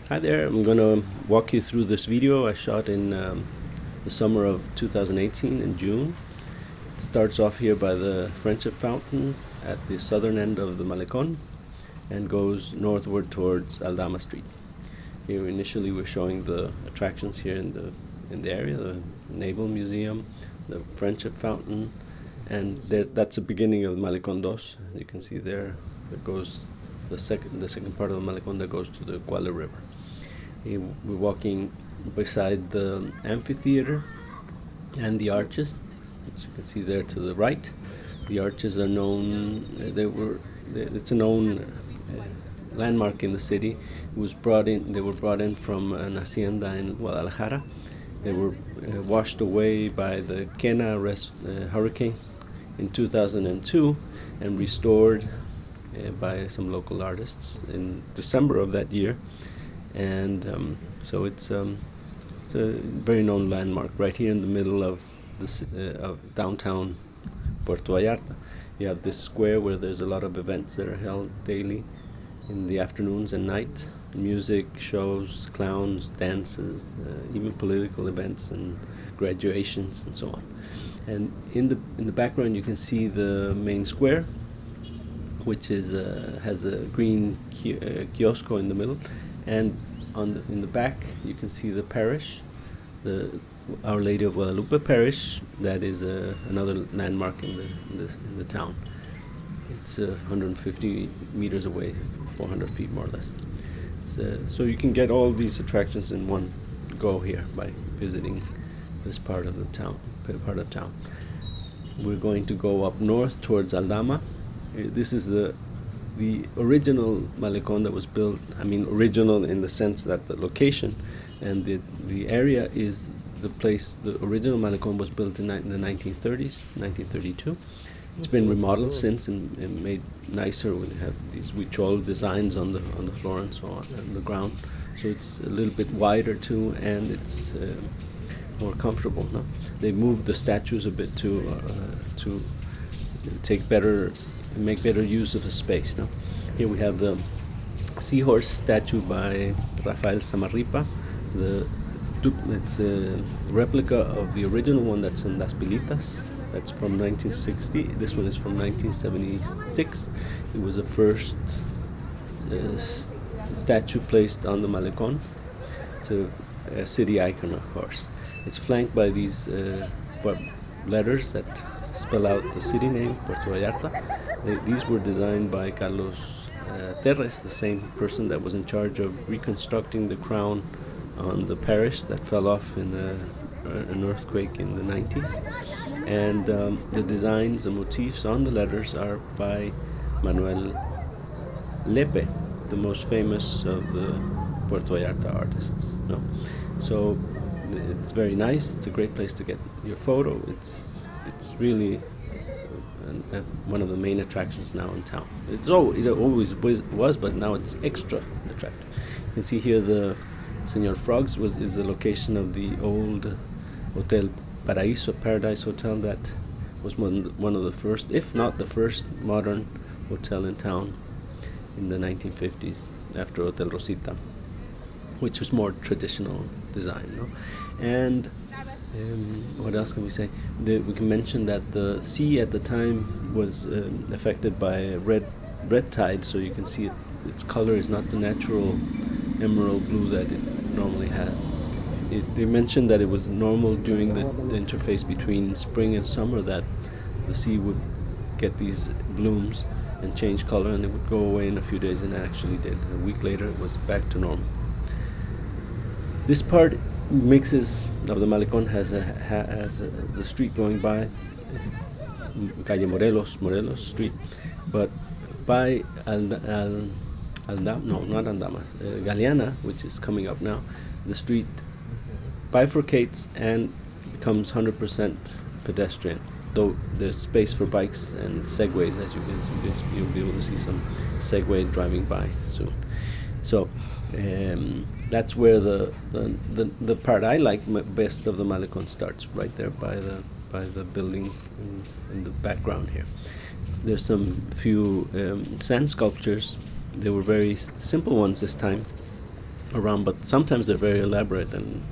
Hi there, I'm going to walk you through this video I shot in the summer of 2018 in June. It starts off here by the Friendship Fountain at the southern end of the Malecon and goes northward towards Aldama Street. Here initially we're showing the attractions here in the area, the Naval Museum, the Friendship Fountain, and that's the beginning of Malecon Dos. You can see there it goes the second part of the Malecon that goes to the Guadalupe River. Here we're walking beside the amphitheater and the arches, which you can see there to the right. The arches are known; it's a known landmark in the city. It was brought in. They were brought in from an hacienda in Guadalajara. They were washed away by the Quena hurricane in 2002 and restored by some local artists in December of that year. And so it's a very known landmark right here in the middle of downtown Puerto Vallarta. You have this square where there's a lot of events that are held daily in the afternoons and night. Music, shows, clowns, dances, even political events and graduations and so on. And in the background you can see the main square, which is has a green kiosco in the middle, and in the back you can see the parish, the Our Lady of Guadalupe parish. That is another landmark in the town. It's 150 meters away, 400 feet more or less. So you can get all these attractions in one go here by visiting this part of town. We're going to go up north towards Aldama. This is the original Malecon that was built. I mean, original in the sense that the location and the area is the place. The original Malecon was built in the 1930s, 1932. It's been remodeled since and made nicer. We have these huichol designs on the floor and so on, and the ground. So it's a little bit wider too, and it's more comfortable. No, they moved the statues a bit to make better use of the space. No, here we have the Seahorse statue by Rafael Samarripa. It's a replica of the original one that's in Las Pilitas. That's from 1960. This one is from 1976. It was the first statue placed on the Malecon. It's a city icon, of course. It's flanked by these letters that spell out the city name, Puerto Vallarta. These were designed by Carlos Terres, the same person that was in charge of reconstructing the crown on the parish that fell off in an earthquake in the 90s. And the designs, the motifs on the letters are by Manuel Lepe, the most famous of the Puerto Vallarta artists. No? So it's very nice. It's a great place to get your photo. It's really one of the main attractions now in town. It always was, but now it's extra attractive. You can see here the Senor Frogs is the location of the old Hotel Paradise Hotel that was one of the first, if not the first, modern hotel in town in the 1950s after Hotel Rosita, which was more traditional design. No? And what else can we say? We can mention that the sea at the time was affected by red tide, so you can see its color is not the natural emerald blue that it normally has. They mentioned that it was normal during the interface between spring and summer that the sea would get these blooms and change color, and it would go away in a few days, and it actually did. A week later it was back to normal. This part of the Malecon has the street going by, Calle Morelos Street, but by Aldama, Galeana, which is coming up now, the street bifurcates and becomes 100% pedestrian, though there's space for bikes and segways. As you can see, you'll be able to see some segway driving by soon. So that's where the part I like best of the Malecon starts, right there by the building in the background here. There's some few sand sculptures. They were very simple ones this time, around, but sometimes they're very elaborate and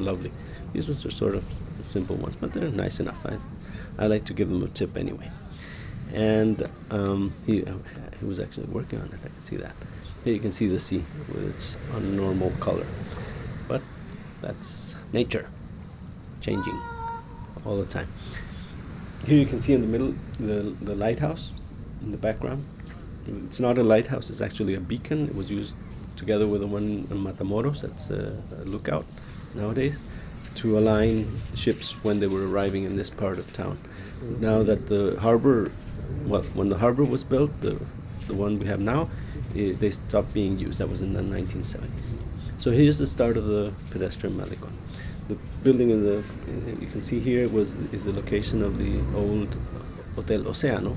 lovely. These ones are sort of simple ones, but they're nice enough. I like to give them a tip anyway. And he was actually working on it. I can see that. Here you can see the sea with its normal color, but that's nature changing all the time. Here you can see in the middle the lighthouse in the background. It's not a lighthouse, it's actually a beacon. It was used together with the one in Matamoros, that's a lookout nowadays, to align ships when they were arriving in this part of town. Now that the harbor, well, when the harbor was built, the one we have now, they stopped being used. That was in the 1970s. So here's the start of the pedestrian Malecon. The building in the you can see here is the location of the old Hotel Oceano,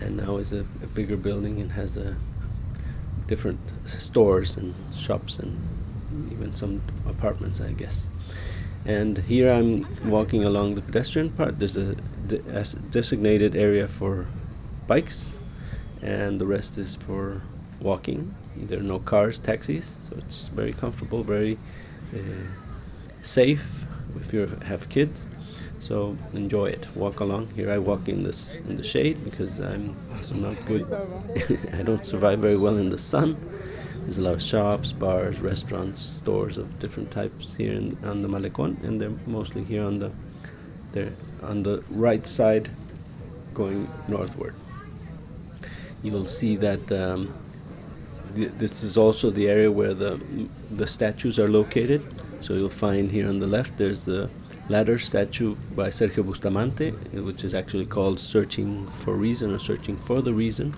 and now is a bigger building and has different stores and shops and even some apartments, I guess. And here I'm walking along the pedestrian part. There's a designated area for bikes, and the rest is for walking. There are no cars, taxis, so it's very comfortable, very safe if you have kids. So enjoy it. Walk along. Here I walk in the shade because I'm not good. I don't survive very well in the sun. There's a lot of shops, bars, restaurants, stores of different types here on the Malecon, and they're mostly here on the right side, going northward. You'll see that this is also the area where the statues are located. So you'll find here on the left there's the ladder statue by Sergio Bustamante, which is actually called Searching for Reason or Searching for the Reason.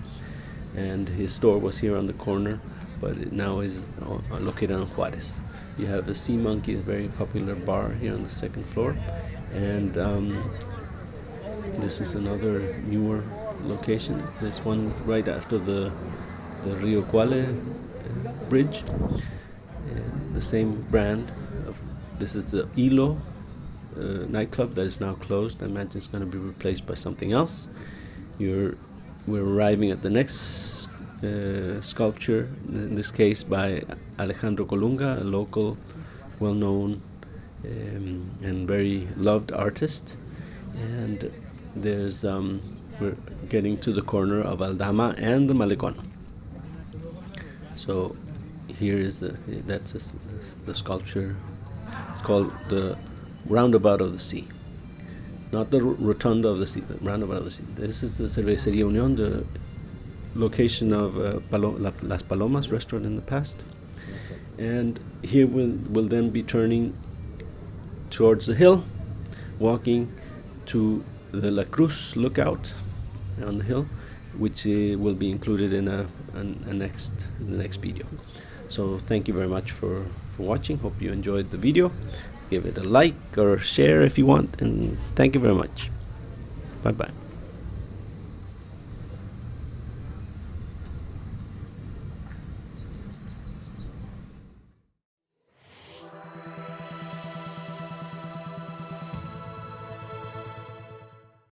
And his store was here on the corner, but it now is located on Juarez. You have the Sea Monkey, a very popular bar here on the second floor. And this is another newer location. There's one right after the Rio Quale bridge. The same brand. This is the Hilo nightclub that is now closed. I imagine it's going to be replaced by something else. We're arriving at the next sculpture, in this case by Alejandro Colunga, a local, well-known and very loved artist. And there's we're getting to the corner of Aldama and the Malecon. So here is the sculpture. It's called the Roundabout of the Sea, not the Rotunda of the Sea, the Roundabout of the Sea. This is the Cervecería Unión, the location of Las Palomas restaurant in the past. And here we'll then be turning towards the hill, walking to the La Cruz lookout on the hill, which will be included in the next video. So thank you very much for watching. Hope you enjoyed the video. Give it a like or share if you want, and thank you very much. Bye bye.